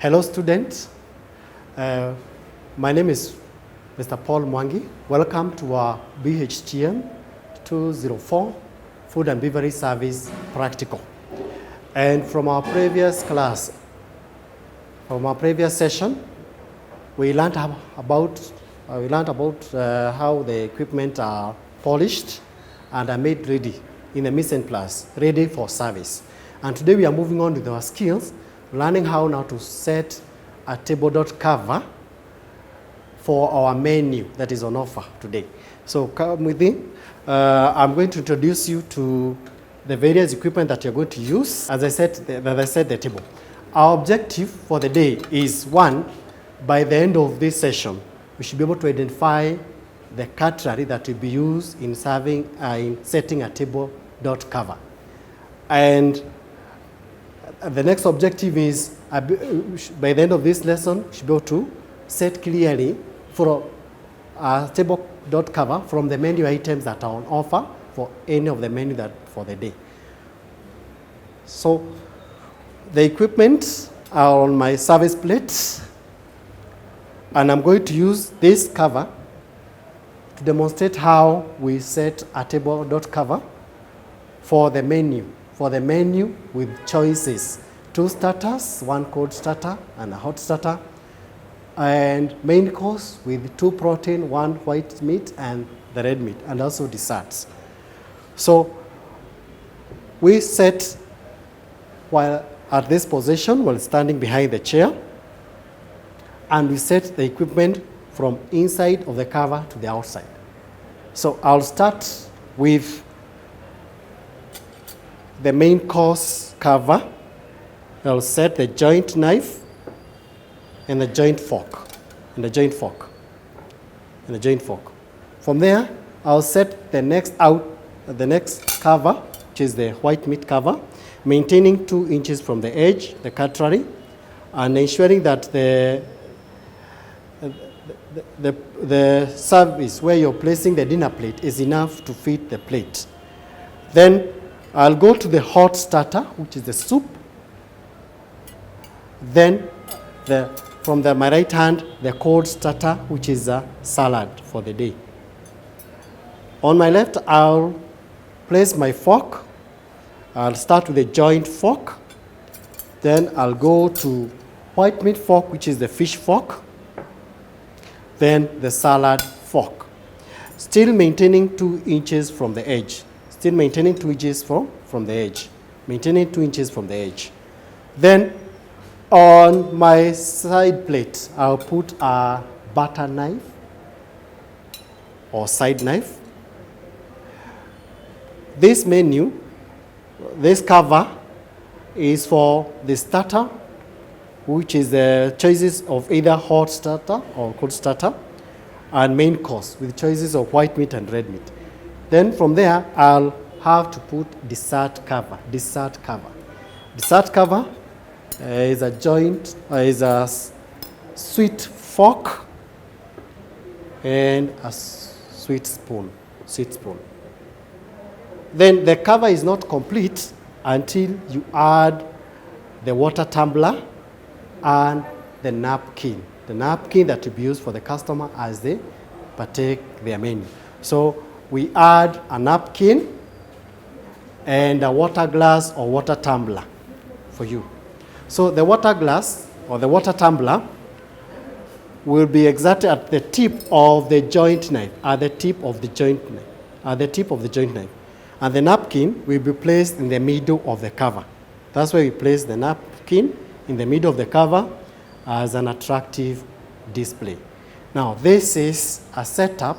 Hello students, my name is Mr. Paul Mwangi. Welcome to our BHTM 204 Food and Beverage Service Practical. And from our previous class, from our previous session, we learned about how the equipment are polished and are made ready in the mise en place, ready for service. And today we are moving on with our skills, learning how now to set a table cover for our menu that is on offer today. So come with me. I'm going to introduce you to the various equipment that you're going to use. As I said, the table. Our objective for the day is, one, by the end of this session, we should be able to identify the cutlery that will be used in serving, in setting a table cover. And the next objective is, by the end of this lesson, we should be able to set clearly for a table cover from the menu items that are on offer for any of the menu that for the day. So the equipment are on my service plate, and I'm going to use this cover to demonstrate how we set a table cover for the menu. For the menu with choices, 2 starters, 1 cold starter and a hot starter, and main course with 2 protein, 1 white meat and the red meat, and also desserts. So we set while at this position while standing behind the chair, and we set the equipment from inside of the cover to the outside. So I'll start with the main course cover. I'll set the joint knife and the joint fork, and the joint fork, and the joint fork. From there, I'll set the next cover, which is the white meat cover, maintaining 2 inches from the edge, the cutlery, and ensuring that the service where you're placing the dinner plate is enough to fit the plate. Then I'll go to the hot starter, which is the soup. Then from my right hand, the cold starter, which is a salad for the day. On my left, I'll place my fork. I'll start with the joint fork. Then I'll go to white meat fork, which is the fish fork. Then the salad fork. Still maintaining 2 inches from the edge. Still maintaining 2 inches from the edge. Maintaining 2 inches from the edge. Then on my side plate, I'll put a butter knife or side knife. This menu, this cover is for the starter, which is the choices of either hot starter or cold starter, and main course with choices of white meat and red meat. Then from there, I'll have to put dessert cover. Dessert cover is a sweet fork and a sweet spoon. Then the cover is not complete until you add the water tumbler and the napkin. The napkin that will be used for the customer as they partake their menu. So we add a napkin and a water glass or water tumbler for you. So the water glass or the water tumbler will be exactly at the tip of the joint knife, And the napkin will be placed in the middle of the cover. That's why we place the napkin in the middle of the cover as an attractive display. Now, this is a setup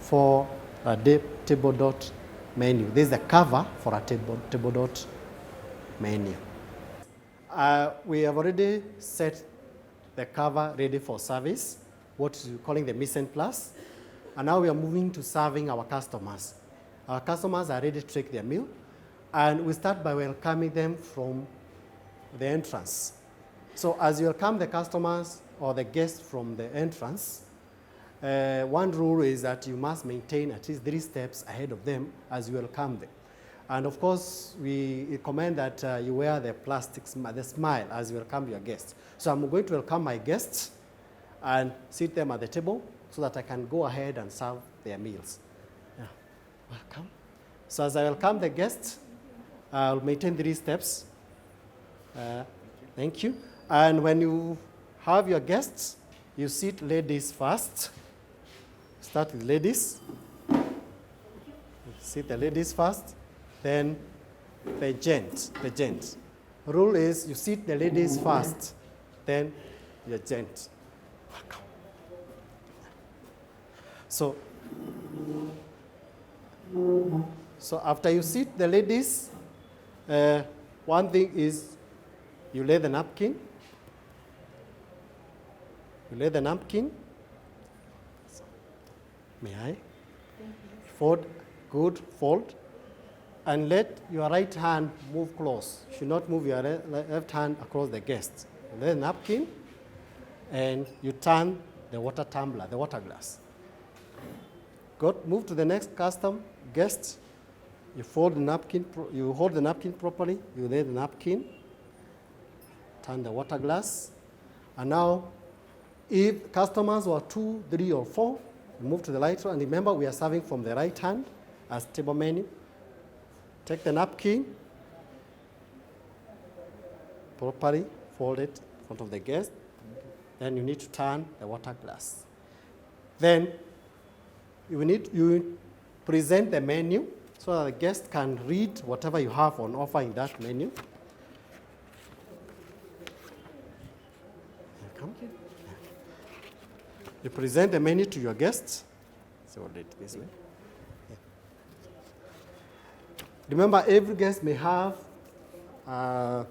for a table menu. This is the cover for a table menu. We have already set the cover ready for service, what we're calling the mise en place. And now we are moving to serving our customers. Our customers are ready to take their meal, and we start by welcoming them from the entrance. So as you welcome the customers or the guests from the entrance, one rule is that you must maintain at least 3 steps ahead of them as you welcome them. And of course, we recommend that you wear the the smile as you welcome your guests. So I'm going to welcome my guests and sit them at the table so that I can go ahead and serve their meals. Yeah. Welcome. So as I welcome the guests, I'll maintain 3 steps. Thank you. And when you have your guests, you sit ladies first. Start with ladies. Sit the ladies first, then the gents. The gents. Rule is you sit the ladies first, then your gents. Welcome. So after you sit the ladies, one thing is you lay the napkin. You lay the napkin. May I? Fold, good, fold. And let your right hand move close. You should not move your left hand across the guest. You lay the napkin, and you turn the water tumbler, the water glass. Good. Move to the next guest. You fold the napkin, you hold the napkin properly, you lay the napkin, turn the water glass. And now, if customers were 2, 3, or 4, move to the right one. And remember, we are serving from the right hand as table menu. Take the napkin, properly fold it in front of the guest. Then you need to turn the water glass. Then you present the menu so that the guest can read whatever you have on offer in that menu. You present the menu to your guests. So hold it this way. Yeah. Remember, every guest may have a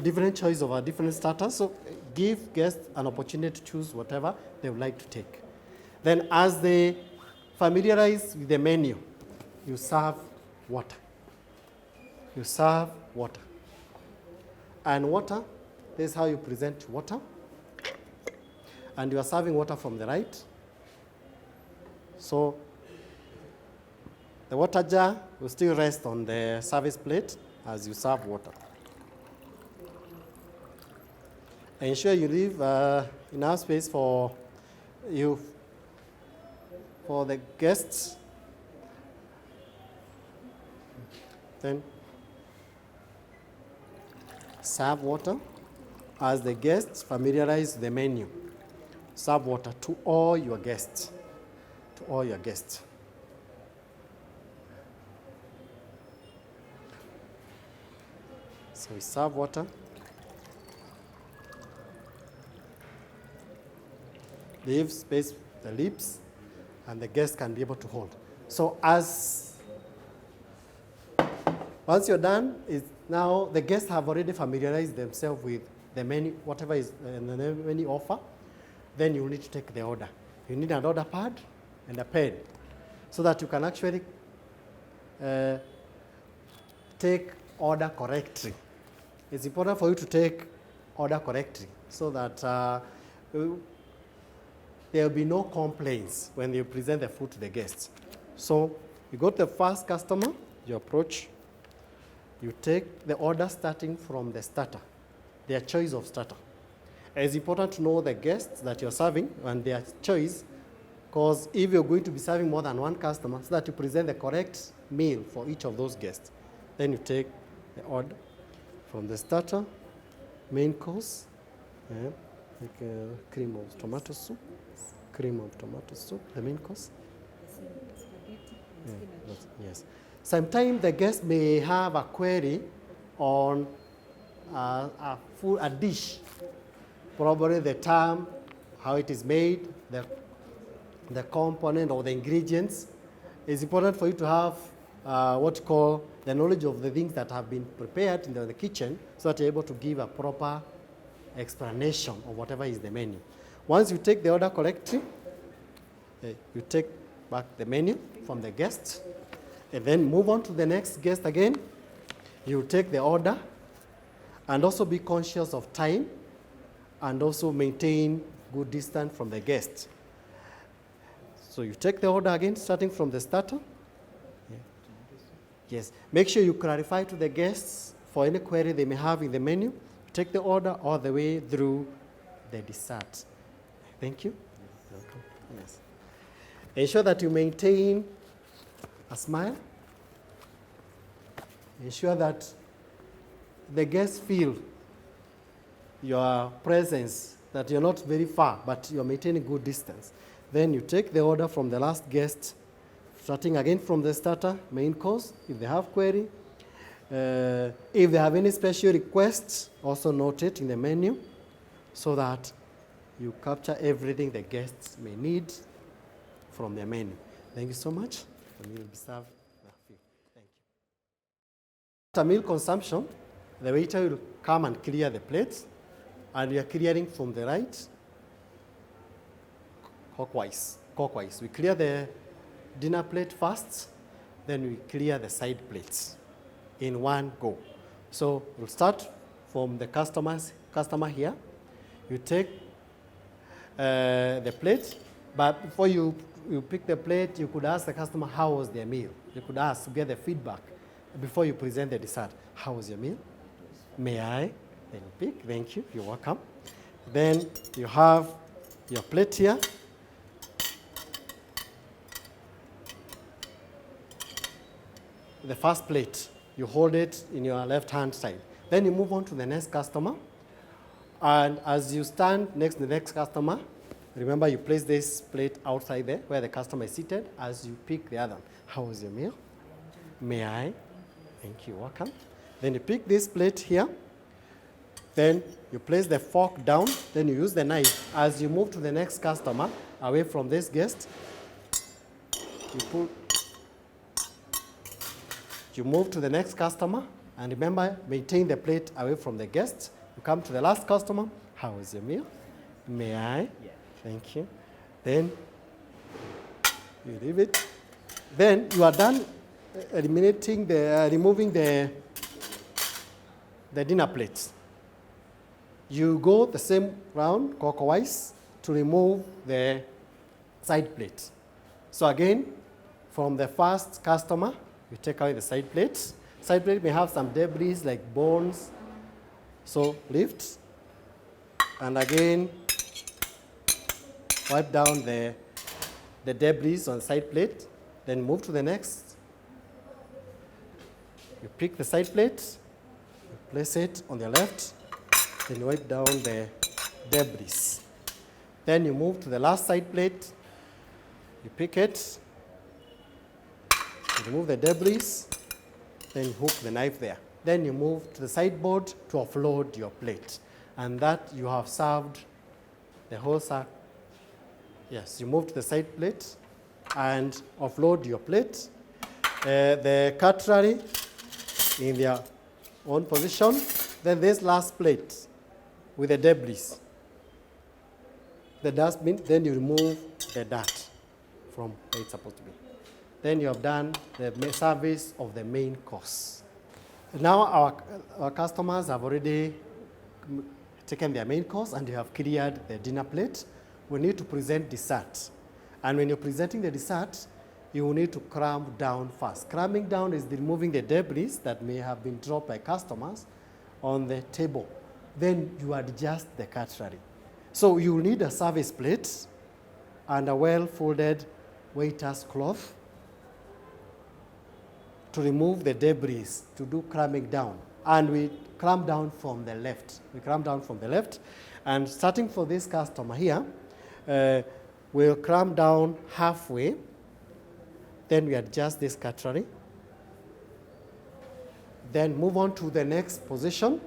different choice of a different starter, so give guests an opportunity to choose whatever they would like to take. Then as they familiarize with the menu, you serve water. You serve water. And water, this is how you present water. And you are serving water from the right. So the water jar will still rest on the service plate as you serve water. Ensure you leave enough space for the guests. Then serve water as the guests familiarize the menu. Serve water to all your guests. To all your guests. So we serve water. Leave space the lips, and the guest can be able to hold. So once you're done, now the guests have already familiarized themselves with the menu, whatever is in the menu offer. Then you need to take the order. You need an order pad and a pen so that you can actually take order correctly. It's important for you to take order correctly so that there will be no complaints when you present the food to the guests. So you go to the first customer, you approach, you take the order starting from the starter, their choice of starter. It's important to know the guests that you're serving and their choice, because if you're going to be serving more than one customer, so that you present the correct meal for each of those guests. Then you take the order from the starter, main course, like cream of tomato soup, the main course. Yes. Sometimes the guest may have a query on a dish. Probably the term, how it is made, the component or the ingredients. It's important for you to have what you call the knowledge of the things that have been prepared in the kitchen so that you're able to give a proper explanation of whatever is the menu. Once you take the order correctly, you take back the menu from the guest and then move on to the next guest again. You take the order and also be conscious of time and also maintain good distance from the guest. So you take the order again, starting from the starter. Yes. Make sure you clarify to the guests for any query they may have in the menu. Take the order all the way through the dessert. Thank you. Welcome. Yes. Ensure that you maintain a smile. Ensure that the guests feel your presence, that you're not very far, but you're maintaining good distance. Then you take the order from the last guest, starting again from the starter, main course, if they have query. If they have any special requests, also note it in the menu so that you capture everything the guests may need from the menu. Thank you so much. The meal will be served. Thank you. After meal consumption, the waiter will come and clear the plates, and we are clearing from the right, clockwise. We clear the dinner plate first, then we clear the side plates in one go. So we'll start from the customer here. You take the plate, but before you pick the plate, you could ask the customer how was their meal. You could ask to get the feedback before you present the dessert. How was your meal? May I? Then you pick. Thank you. You're welcome. Then you have your plate here. The first plate, you hold it in your left-hand side. Then you move on to the next customer. And as you stand next to the next customer, remember you place this plate outside there where the customer is seated as you pick the other one. How was your meal? May I? Thank you. Welcome. Then you pick this plate here. Then you place the fork down. Then you use the knife. As you move to the next customer, away from this guest, you move to the next customer. And remember, maintain the plate away from the guest. You come to the last customer. How was your meal? May I? Yeah. Thank you. Then you leave it. Then you are done removing the dinner plates. You go the same round clockwise to remove the side plate. So again, from the first customer, you take away the side plates. Side plate may have some debris like bones. So lift, and again, wipe down the debris on the side plate. Then move to the next. You pick the side plate, you place it on the left, then you wipe down the debris. Then you move to the last side plate, you pick it, you remove the debris, then you hook the knife there. Then you move to the sideboard to offload your plate. And that you have served the whole sack. Yes, you move to the side plate and offload your plate. The cutlery in their own position. Then this last plate with the debris, the dustbin, then you remove the dirt from where it's supposed to be. Then you have done the service of the main course. Now our customers have already taken their main course and you have cleared the dinner plate. We need to present dessert. And when you're presenting the dessert, you will need to cram down first. Cramming down is removing the debris that may have been dropped by customers on the table. Then you adjust the cutlery. So you will need a service plate and a well-folded waiter's cloth to remove the debris, to do cramming down. And we cram down from the left. We cram down from the left. And starting for this customer here, we'll cram down halfway. Then we adjust this cutlery. Then move on to the next position.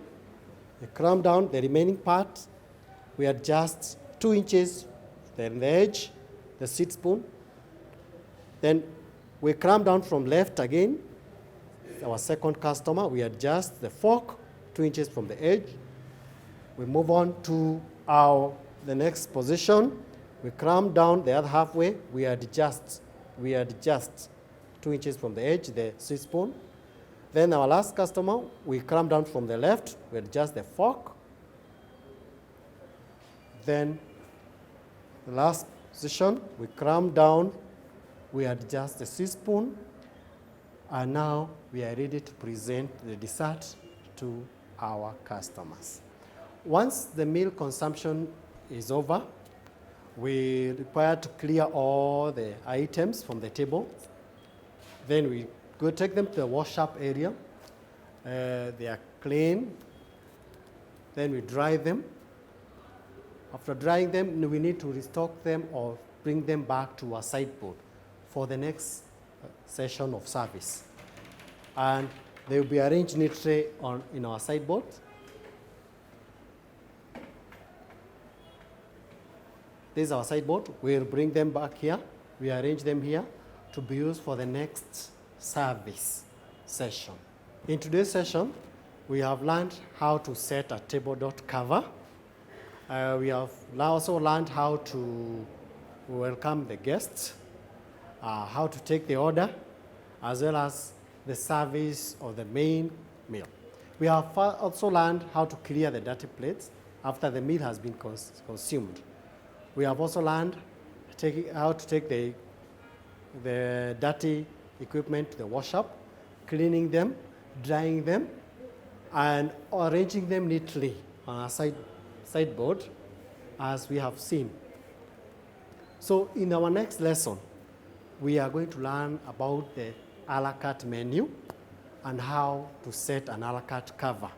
We cram down the remaining part. We adjust 2 inches, then the edge, the seat spoon. Then we cram down from left again. Our second customer, we adjust the fork 2 inches from the edge. We move on to the next position. We cram down the other halfway. We adjust 2 inches from the edge, the seat spoon. Then our last customer, we cram down from the left. We adjust the fork. Then the last position, we cram down. We adjust the seat spoon. And now we are ready to present the dessert to our customers. Once the meal consumption is over, we require to clear all the items from the table. Then we go take them to the wash up area. They are clean. Then we dry them. After drying them, we need to restock them or bring them back to our sideboard for the next session of service. And they will be arranged neatly in our sideboard. This is our sideboard. We'll bring them back here. We arrange them here to be used for the next service session. In today's session, we have learned how to set a table dot cover. We have also learned how to welcome the guests, how to take the order, as well as the service of the main meal. We have also learned how to clear the dirty plates after the meal has been consumed. We have also learned how to take the dirty equipment to the wash up, cleaning them, drying them, and arranging them neatly on our sideboard as we have seen. So in our next lesson, we are going to learn about the a la carte menu and how to set an a la carte cover.